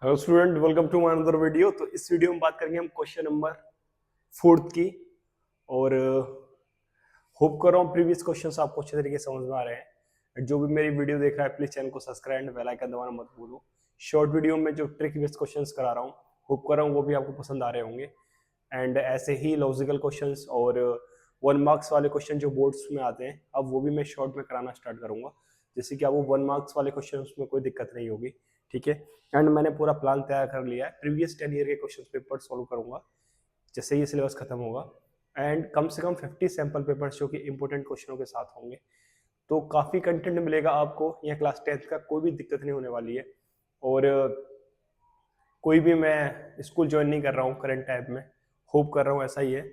Hello student, welcome to my another video. तो इस video में बात करेंगे हम क्वेश्चन नंबर 4 की। और होप कर रहा हूँ प्रीवियस क्वेश्चंस आपको अच्छे तरीके से समझ में आ रहे हैं। जो भी मेरी वीडियो देख रहा है प्लीज चैनल को सब्सक्राइब एंड बेल आइकन दबाना मत भूलो। शॉर्ट वीडियो में जो ट्रिक बेस्ड क्वेश्चंस करा रहा हूँ, होप कर रहा हूँ वो भी आपको पसंद आ रहे होंगे। एंड ऐसे ही लॉजिकल क्वेश्चंस और 1 मार्क्स वाले क्वेश्चन जो बोर्ड्स में आते हैं, अब वो भी मैं शॉर्ट में कराना स्टार्ट करूंगा, जैसे कि आपको 1 मार्क्स वाले क्वेश्चन उसमें कोई दिक्कत नहीं होगी। ठीक है। एंड मैंने पूरा प्लान तैयार कर लिया है, प्रीवियस 10 ईयर के क्वेश्चन पेपर सॉल्व करूंगा जैसे ये सिलेबस खत्म होगा। एंड कम से कम 50 सैंपल पेपर्स जो कि इंपॉर्टेंट क्वेश्चनों के साथ होंगे। तो काफ़ी कंटेंट मिलेगा आपको, यह क्लास 10th का कोई भी दिक्कत नहीं होने वाली है। और कोई भी मैं स्कूल ज्वाइन नहीं कर रहा हूँ करंट टाइम में, होप कर रहा हूँ ऐसा ही है।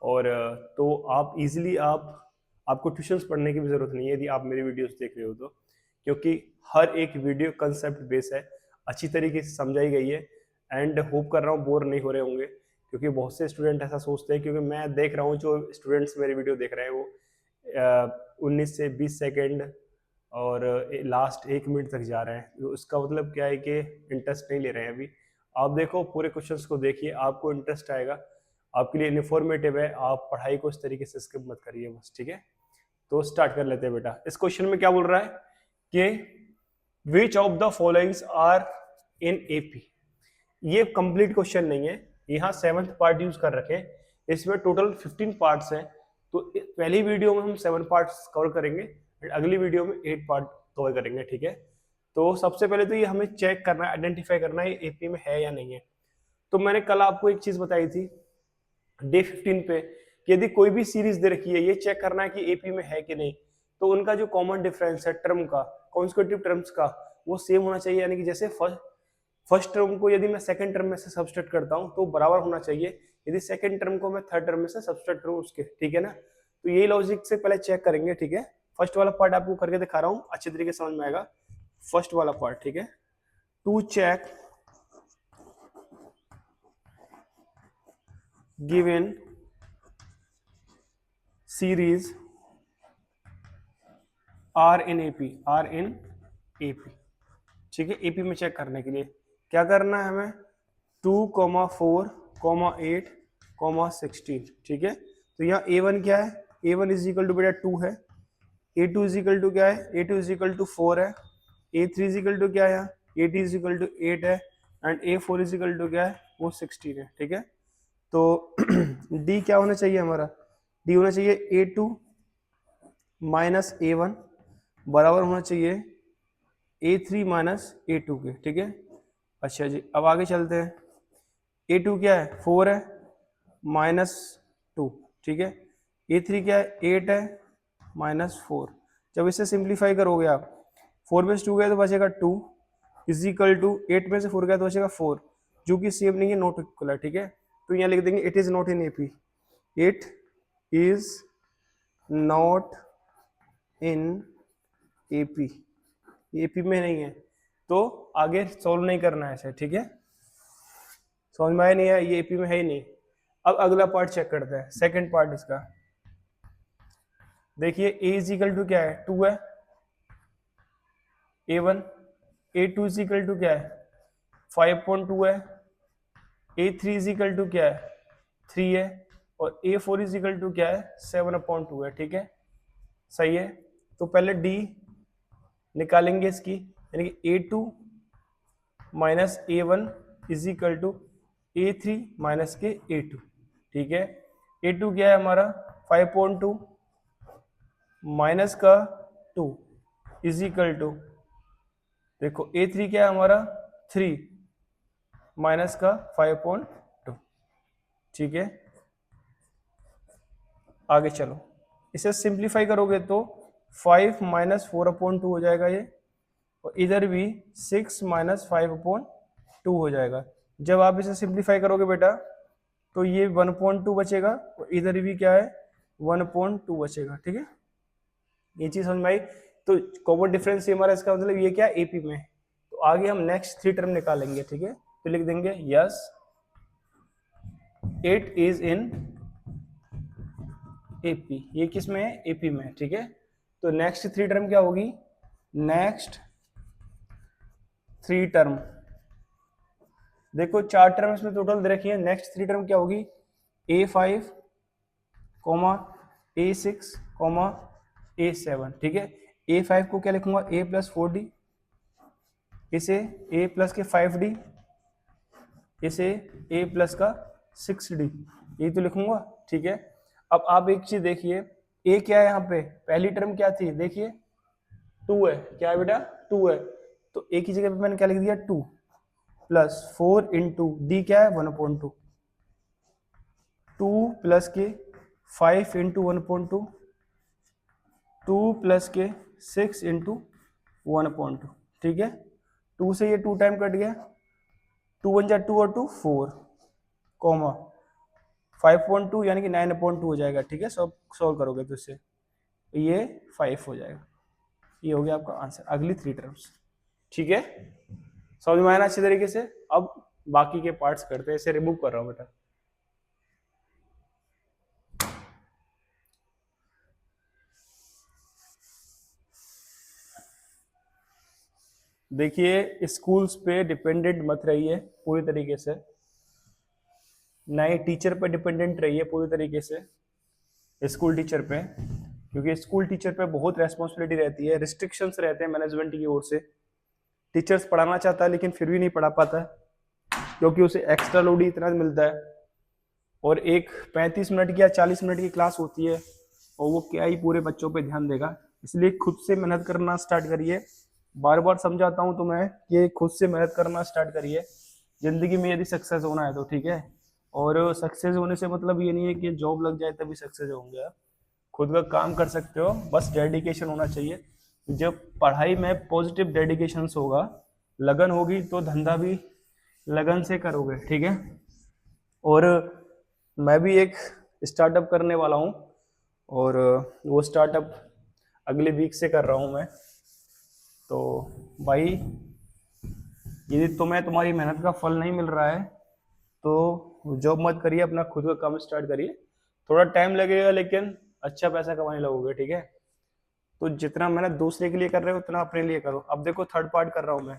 और तो आप इजीली आपको ट्यूशंस पढ़ने की भी ज़रूरत नहीं है यदि आप मेरी वीडियोस देख रहे हो तो, क्योंकि हर एक वीडियो कंसेप्ट बेस है, अच्छी तरीके से समझाई गई है। एंड होप कर रहा हूँ बोर नहीं हो रहे होंगे, क्योंकि बहुत से स्टूडेंट ऐसा सोचते हैं, क्योंकि मैं देख रहा हूँ जो स्टूडेंट्स मेरी वीडियो देख रहे हैं वो 19 से 20 सेकेंड और लास्ट 1 मिनट तक जा रहे हैं। तो इसका मतलब क्या है कि इंटरेस्ट नहीं ले रहे हैं अभी। आप देखो पूरे क्वेश्चंस को देखिए, आपको इंटरेस्ट आएगा, आपके लिए इन्फॉर्मेटिव है, आप पढ़ाई को इस तरीके से स्किप मत करिए बस। ठीक है, तो स्टार्ट कर लेते हैं बेटा। इस क्वेश्चन में क्या बोल रहा है कि which of the followings are in AP. ये कंप्लीट क्वेश्चन नहीं है, यहाँ 7th पार्ट यूज कर रखे हैं, इसमें टोटल 15 पार्ट्स हैं। तो पहली वीडियो में हम 7 पार्ट्स कवर करेंगे, अगली वीडियो में 8 पार्ट कवर करेंगे। ठीक है, तो सबसे पहले तो ये हमें चेक करना है, आइडेंटिफाई करना है एपी में है या नहीं है। तो मैंने कल आपको एक चीज बताई थी डे 15 पे कि यदि कोई भी सीरीज दे रखी है, ये चेक करना है कि एपी में है कि नहीं। तो उनका जो कॉमन डिफरेंस है टर्म का, कॉन्सिक्यूटिव टर्म्स का, वो सेम होना चाहिए। यानी कि जैसे फर्स्ट टर्म को यदि मैं सेकंड टर्म में से सब्सट्रैक्ट करता हूं तो बराबर होना चाहिए यदि सेकंड टर्म को मैं थर्ड टर्म में से सब्सट्रैक्ट करूं उसके। ठीक है ना, तो यही लॉजिक से पहले चेक करेंगे। ठीक है, फर्स्ट वाला पार्ट आपको करके दिखा रहा हूं, अच्छे तरीके से समझ में आएगा फर्स्ट वाला पार्ट। ठीक है, to check given series are in AP. ठीक है, एपी में चेक करने के लिए क्या करना है हमें, 2,4,8,16। ठीक है, तो यहाँ A1 क्या है, A1 इज इक्वल टू बेटा 2 है, A2 इज इक्वल टू क्या है, A2 इज इक्वल टू 4 है, A3 इज इक्वल टू क्या है, A3 इज इक्वल टू 8 है, and A4 is equal to क्या है, वो 16 है। ठीक है, तो D क्या होना चाहिए हमारा, D होना चाहिए A2 माइनस A1 बराबर होना चाहिए A3 माइनस A2 के। ठीक है, अच्छा जी, अब आगे चलते हैं। A2 क्या है, 4 है, माइनस 2। ठीक है, A3 क्या है, 8 है, माइनस 4। जब इसे सिंप्लीफाई करोगे आप, 4 में से 2 गया तो बचेगा 2 इज इक्वल टू 8 में से 4 गया तो बचेगा 4, जो कि सेम नहीं है, नॉट इक्वल है। ठीक है, तो यहाँ लिख देंगे it is not in AP, it is not in AP, AP में नहीं है, तो आगे सॉल्व नहीं करना है इसे। ठीक है, समझ में आया नहीं है, ये एपी में है ही नहीं। अब अगला पार्ट चेक करते हैं, सेकंड पार्ट इसका। देखिए ए इज इक्वल टू क्या है, 2 है, A1, A2 is equal to क्या है, 5.2 है, A3 इज इक्वल टू क्या है, 3 है, और A4 इज इक्वल टू क्या है, 7/2 है। ठीक है, सही है, तो पहले D निकालेंगे इसकी, यानी कि A2 minus A1 is equal to A3 minus के A2। ठीक है, A2 क्या है हमारा, 5.2 माइनस का 2 इज इक्वल टू, देखो A3 क्या है हमारा, 3 माइनस का 5.2। ठीक है, आगे चलो, इसे सिंप्लीफाई करोगे तो 5 माइनस 4/2 हो जाएगा ये, और इधर भी 6 माइनस 5/2 हो जाएगा। जब आप इसे सिंप्लीफाई करोगे बेटा तो ये 1.2 बचेगा, और इधर भी क्या है, 1.2 बचेगा। ठीक है, ये चीज समझ में आई। तो कॉमन डिफरेंस ये हमारा, इसका मतलब ये क्या, एपी में। तो आगे हम नेक्स्ट 3 टर्म निकालेंगे। ठीक है, तो लिख देंगे yes it is in AP, ये किस में है, एपी में। ठीक है, तो नेक्स्ट 3 टर्म क्या होगी, नेक्स्ट 3 टर्म देखो 4 टर्म इसमें टोटल दे रखी है, नेक्स्ट 3 टर्म क्या होगी, A5 comma A6 comma A7, ठीक है। A5 को क्या लिखूंगा, A प्लस 4D, इसे A प्लस के 5D, इसे A प्लस का 6D, ये तो लिखूंगा, ठीक है। अब आप एक चीज देखिए, A क्या है यहाँ पे, पहली टर्म क्या थी, देखिए 2 है, क्या है बेटा 2 है, तो A की जगह पे मैंने क्या लिख दिया 2 प्लस 4 इंटू डी क्या है 1/2, 2 प्लस के 5 इंटू 1/2, 2 प्लस के 6 इंटू 1/2, ठीक है। 2 से ये 2 टाइम कट गया, 2 1 जा 2 और 2 4 कॉमा 5/2 यानी कि 9/2 हो जाएगा, ठीक है। सब सॉल्व करोगे तो इससे ये 5 हो जाएगा, ये हो गया आपका आंसर, अगली 3 टर्म्स, ठीक है। समझ में आया ना अच्छी तरीके से। अब बाकी के पार्ट्स करते हैं, इसे रिमूव कर रहा हूं बेटा। देखिए स्कूल्स पे डिपेंडेंट मत रहिए पूरी तरीके से, ना ही टीचर पे डिपेंडेंट रहिए पूरी तरीके से, स्कूल टीचर पे, क्योंकि स्कूल टीचर पे बहुत रेस्पॉन्सिबिलिटी रहती है, रिस्ट्रिक्शंस रहते हैं मैनेजमेंट की ओर से। टीचर्स पढ़ाना चाहता है लेकिन फिर भी नहीं पढ़ा पाता क्योंकि उसे एक्स्ट्रा लोड ही इतना मिलता है, और एक 35 मिनट की या 40 मिनट की क्लास होती है और वो क्या ही पूरे बच्चों पे ध्यान देगा। इसलिए खुद से मेहनत करना स्टार्ट करिए, बार बार समझाता हूँ तुम्हें कि खुद से मेहनत करना स्टार्ट करिए जिंदगी में यदि सक्सेस होना है तो, ठीक है। और सक्सेस होने से मतलब ये नहीं है कि जॉब लग जाए तभी सक्सेस होंगे आप, खुद का काम कर सकते हो, बस डेडिकेशन होना चाहिए। जब पढ़ाई में पॉजिटिव डेडिकेशन होगा, लगन होगी, तो धंधा भी लगन से करोगे, ठीक है। और मैं भी एक स्टार्टअप करने वाला हूँ, और वो स्टार्टअप अगले वीक से कर रहा हूँ मैं। तो भाई यदि तुम्हें तुम्हारी मेहनत का फल नहीं मिल रहा है तो जॉब मत करिए, अपना खुद का काम स्टार्ट करिए, थोड़ा टाइम लगेगा लेकिन अच्छा पैसा कमाने लगोगे, ठीक है। तो जितना मेहनत दूसरे के लिए कर रहे हो उतना अपने लिए करो। अब देखो थर्ड पार्ट कर रहा हूं मैं,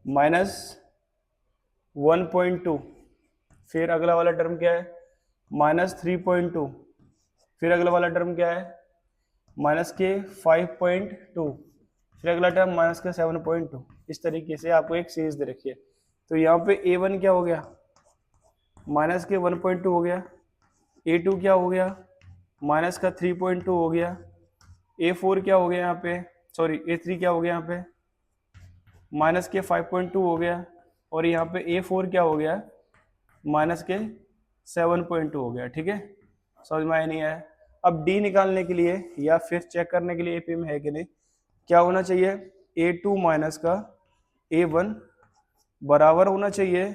-1.2, फिर अगला वाला टर्म क्या है -3.2, फिर अगला वाला टर्म क्या है -5.2, फिर अगला टर्म -7.2। इस तरीके से आपको एक सीरीज दे रखी है। तो यहाँ पे A1 क्या हो गया, -1.2 हो गया, A2 क्या हो गया, -3.2 हो गया, A4 क्या हो गया यहाँ पे, सॉरी A3 क्या हो गया यहाँ पे, -5.2 हो गया, और यहाँ पे A4 क्या हो गया, -7.2 हो गया, ठीक है। समझ में आया नहीं आया। अब D निकालने के लिए या फिर चेक करने के लिए AP में है कि नहीं, क्या होना चाहिए, A2 माइनस का A1 बराबर होना चाहिए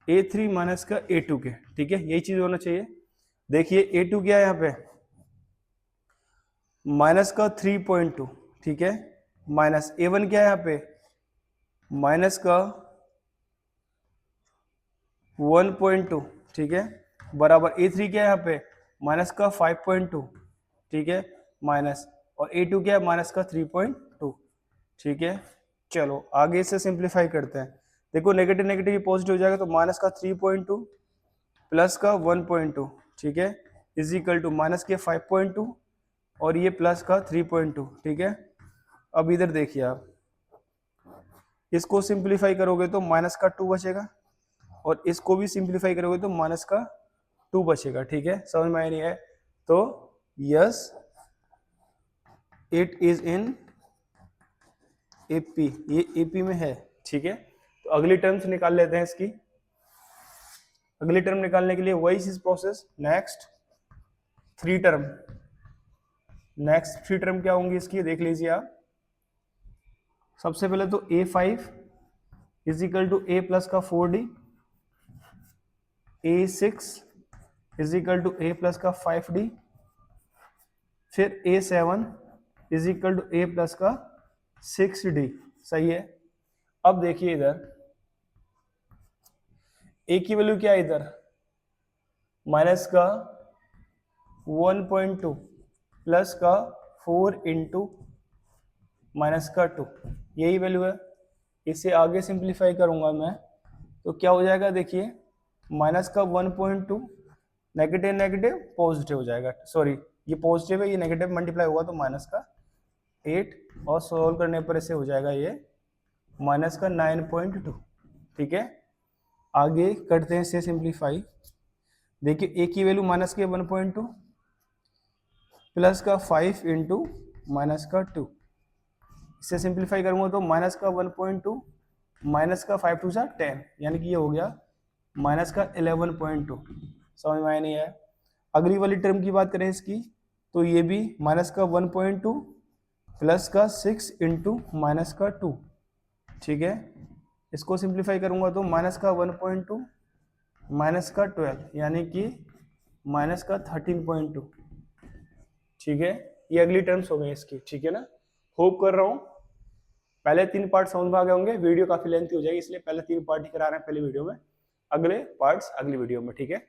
A3 माइनस का A2 के, ठीक है, यही चीज होना चाहिए। देखिए A2 क्या है यहाँ पे, माइनस का 3.2, ठीक है, माइनस A1 क्या है यहाँ पे, माइनस का 1.2, ठीक है, बराबर A3 क्या है यहाँ पे, माइनस का 5.2, ठीक है, माइनस, और A2 क्या है, माइनस का 3.2, ठीक है। चलो आगे से सिंप्लीफाई करते हैं। देखो नेगेटिव नेगेटिव पॉजिटिव हो जाएगा, तो माइनस का 3.2 प्लस का 1.2, ठीक है, इज इक्वल टू माइनस के 5.2 और ये प्लस का 3.2, ठीक है। अब इधर देखिए आप, इसको सिंप्लीफाई करोगे तो माइनस का 2 बचेगा, और इसको भी सिंप्लीफाई करोगे तो माइनस का 2 बचेगा, ठीक है। समझ में आया नहीं है तो yes it is in AP, ये एपी में है, ठीक है। तो अगली टर्म्स निकाल लेते हैं इसकी। अगली टर्म निकालने के लिए वही चीज process, next 3 term, next 3 term क्या होंगी इसकी देख लीजिए आप। सबसे पहले तो A5 is equal to A plus का 4D, A6 is equal to A plus का 5D, फिर A7 is equal to A plus का 6D, सही है। अब देखिए इधर A की वैल्यू क्या है, इधर माइनस का 1.2 प्लस का 4 इंटू माइनस का 2, यही वैल्यू है। इसे आगे सिंप्लीफाई करूंगा मैं तो क्या हो जाएगा, देखिए माइनस का 1.2 नेगेटिव नेगेटिव पॉजिटिव हो जाएगा, सॉरी ये पॉजिटिव है ये नेगेटिव मल्टीप्लाई होगा तो माइनस का 8 और सॉल्व करने पर इसे हो जाएगा ये माइनस का 9.2। ठीक है, आगे करते हैं इसे सिंप्लीफाई। देखिए ए की वैल्यू माइनस के 1.2 प्लस का 5 इंटू माइनस का 2, इसे सिंप्लीफाई करूंगा तो माइनस का 1.2 माइनस का 5 टू 10, यानी कि ये हो गया माइनस का 11.2। समझ में आया नहीं है? अगली वाली टर्म की बात करें इसकी तो ये भी माइनस का 1.2 प्लस का 6 इंटू माइनस का 2। ठीक है, इसको सिंप्लीफाई करूंगा तो माइनस का 1.2 माइनस का 12, यानी कि माइनस का 13.2। ठीक है, ये अगली टर्म्स हो गई इसकी। ठीक है ना, होप कर रहा हूं पहले 3 पार्ट समझ में आ गए होंगे। वीडियो काफी लेंथी हो जाएगी इसलिए पहले 3 पार्ट ही करा रहे हैं पहले वीडियो में, अगले पार्ट्स अगली वीडियो में। ठीक है।